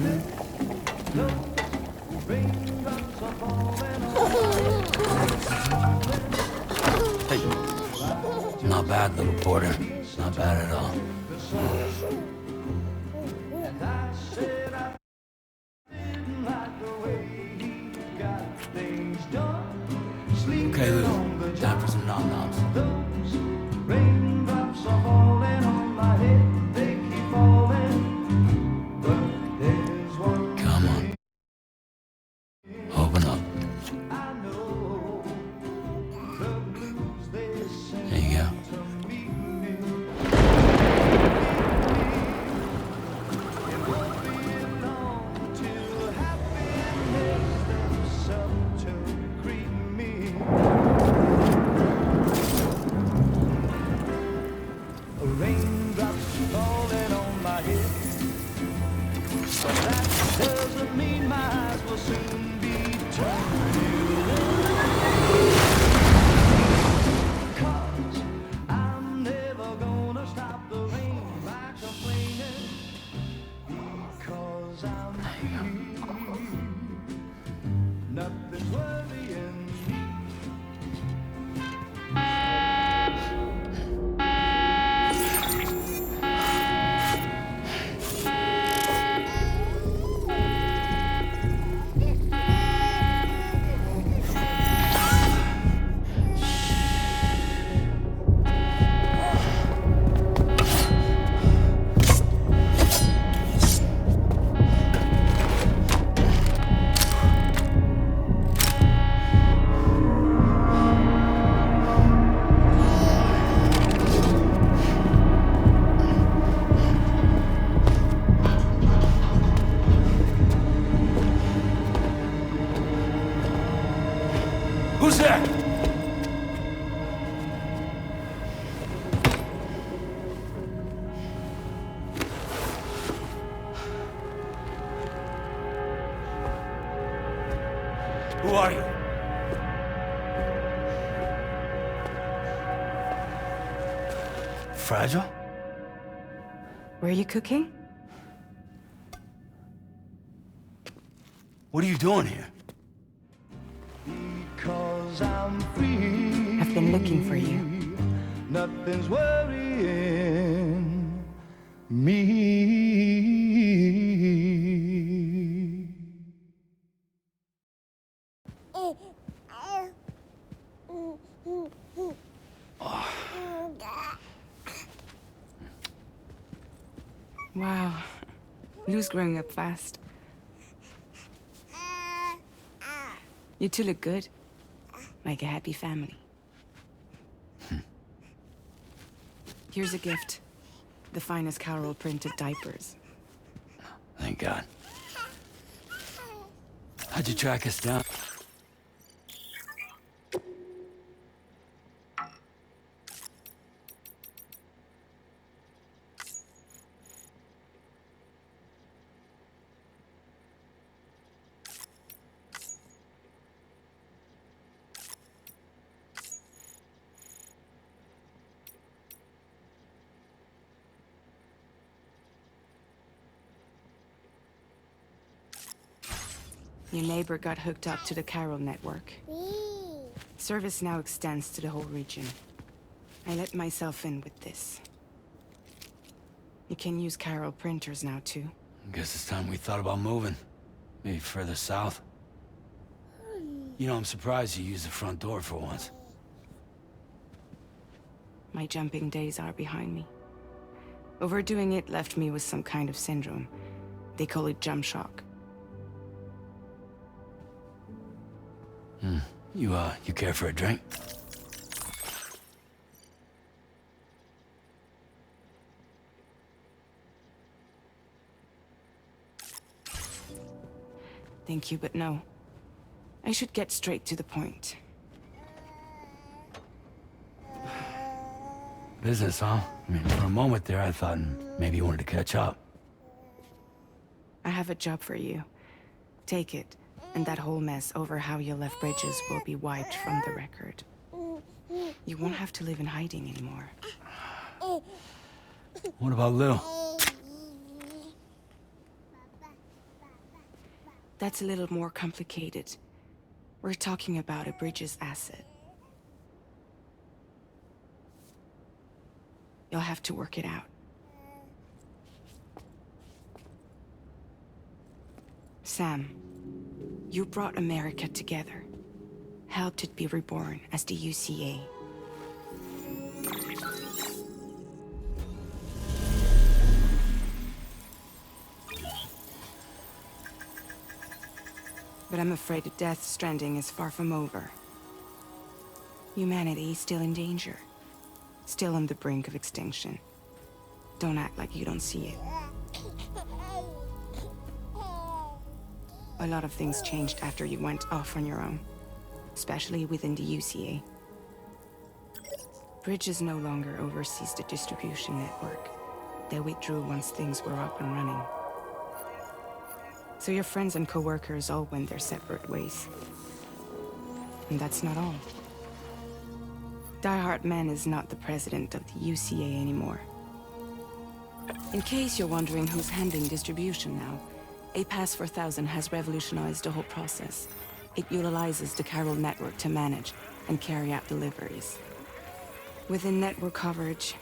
Hey, not bad, little Porter. Not bad at all. Okay, Lou. Time for some nom-noms. Raindrops are falling on my head, they keep falling. But there's one Come on. Open up. I know, the blues they sing There you go. to me. It won't be long till happiness themselves to greet me. Raindrops falling on my head, but that doesn't mean my eyes will soon be turned to red. 'Cause I'm never gonna stop the rain by complaining, because I'm free. Nothing's worrying me. Who's there? Who are you? Fragile? Were you cooking? What are you doing here? Because I'm free. I've been looking for you. Nothing's worrying me. Wow. Lou's growing up fast. You two look good. Like a happy family. Here's a gift. The finest Carol printed diapers. Thank God. How'd you track us down? Your neighbor got hooked up to the Carol network. Service now extends to the whole region. I let myself in with this. You can use Carol printers now, too. Guess it's time we thought about moving. Maybe further south. You know, I'm surprised you used the front door for once. My jumping days are behind me. Overdoing it left me with some kind of syndrome. They call it jump shock. You care for a drink? Thank you, but no. I should get straight to the point. Business, huh? I mean, for a moment there, I thought maybe you wanted to catch up. I have a job for you. Take it, and that whole mess over how you left Bridges will be wiped from the record. You won't have to live in hiding anymore. What about Lil? that's a little more complicated. We're talking about a Bridges asset. You'll have to work it out. Sam, you brought America together. Helped it be reborn as the UCA. But I'm afraid that Death Stranding is far from over. Humanity is still in danger. Still on the brink of extinction. Don't act like you don't see it. A lot of things changed after you went off on your own. Especially within the UCA. Bridges no longer oversees the distribution network. They withdrew once things were up and running. So your friends and co-workers all went their separate ways. And that's not all. Die Hard Man is not the president of the UCA anymore. In case you're wondering who's handling distribution now, A Pass 4000 has revolutionized the whole process. It utilizes the Chiral network to manage and carry out deliveries. Within network coverage,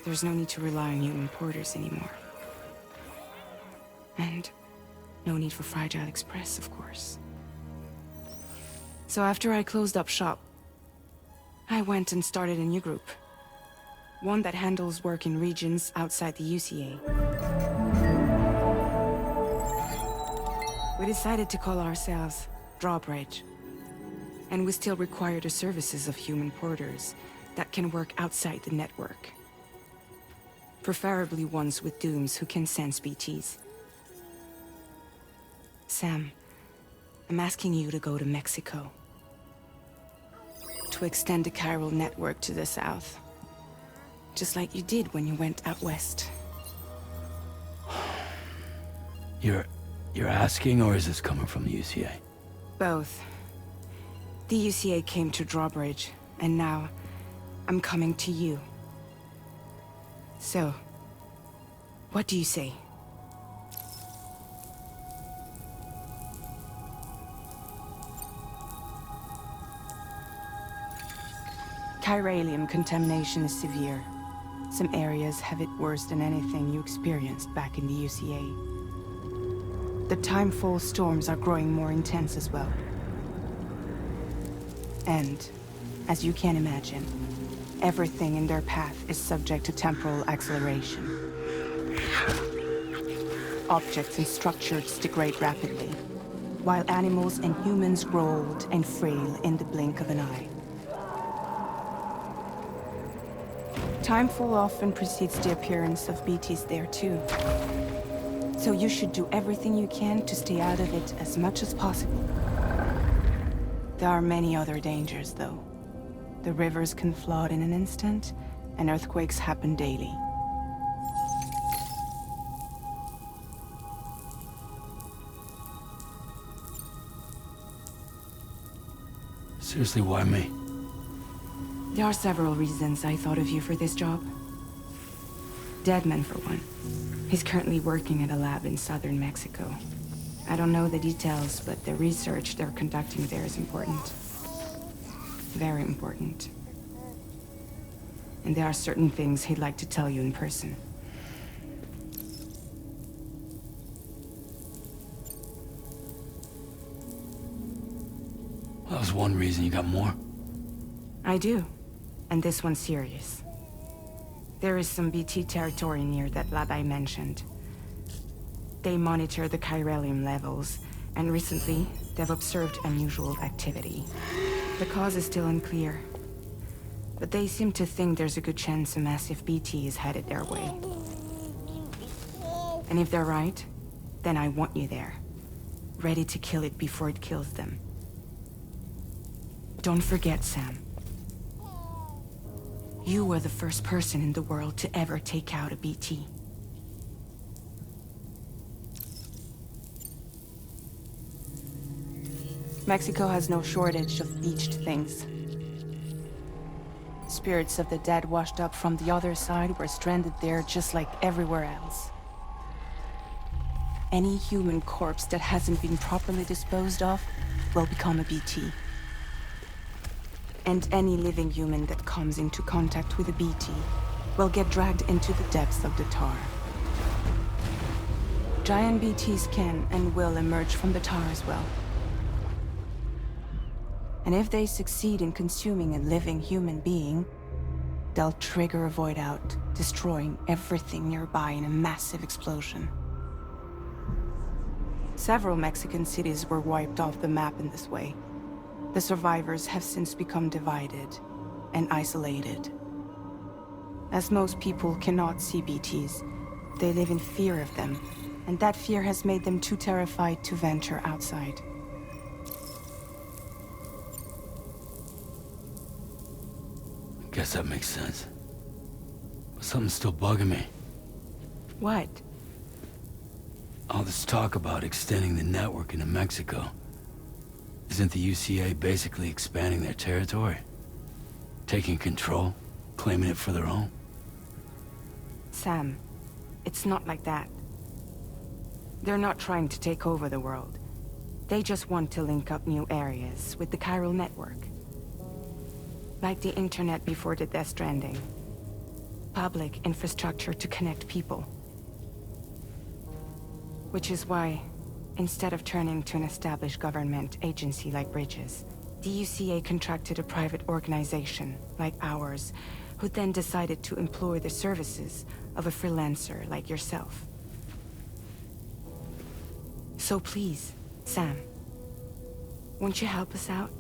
there's no need to rely on human porters anymore. And no need for Fragile Express, of course. So after I closed up shop, I went and started a new group. One that handles work in regions outside the UCA. We decided to call ourselves Drawbridge. And we still require the services of human porters that can work outside the network. Preferably ones with dooms who can sense BTs. Sam, I'm asking you to go to Mexico. To extend the Chiral network to the south. Just like you did when you went out west. You're asking, or is this coming from the UCA? Both. The UCA came to Drawbridge, and now I'm coming to you. So, what do you say? Chiralium contamination is severe. Some areas have it worse than anything you experienced back in the UCA. The timefall storms are growing more intense as well. And, as you can imagine, everything in their path is subject to temporal acceleration. Objects and structures degrade rapidly, while animals and humans grow old and frail in the blink of an eye. Timefall often precedes the appearance of BTs there too. So you should do everything you can to stay out of it as much as possible. There are many other dangers, though. The rivers can flood in an instant, and earthquakes happen daily. Seriously, why me? There are several reasons I thought of you for this job. Deadman, for one. He's currently working at a lab in southern Mexico. I don't know the details, but the research they're conducting there is important. Very important. And there are certain things he'd like to tell you in person. That was one reason. You got more? I do. And this one's serious. There is some BT territory near that lab I mentioned. They monitor the chiralium levels, and recently, they've observed unusual activity. The cause is still unclear. But they seem to think there's a good chance a massive BT is headed their way. And if they're right, then I want you there. Ready to kill it before it kills them. Don't forget, Sam. You were the first person in the world to ever take out a BT. Mexico has no shortage of beached things. Spirits of the dead washed up from the other side were stranded there just like everywhere else. any human corpse that hasn't been properly disposed of will become a BT. And any living human that comes into contact with a BT will get dragged into the depths of the tar. Giant BTs can and will emerge from the tar as well. And if they succeed in consuming a living human being, they'll trigger a void out, destroying everything nearby in a massive explosion. Several Mexican cities were wiped off the map in this way. The survivors have since become divided and isolated. As most people cannot see BTs, they live in fear of them, and that fear has made them too terrified to venture outside. Guess that makes sense. But something's still bugging me. What? All this talk about extending the network into Mexico. Isn't the UCA basically expanding their territory? Taking control? Claiming it for their own? Sam, it's not like that. They're not trying to take over the world. They just want to link up new areas with the chiral network. Like the internet before the Death Stranding. Public infrastructure to connect people. Which is why, instead of turning to an established government agency like Bridges, the UCA contracted a private organization like ours, who then decided to employ the services of a freelancer like yourself. So please, Sam, won't you help us out?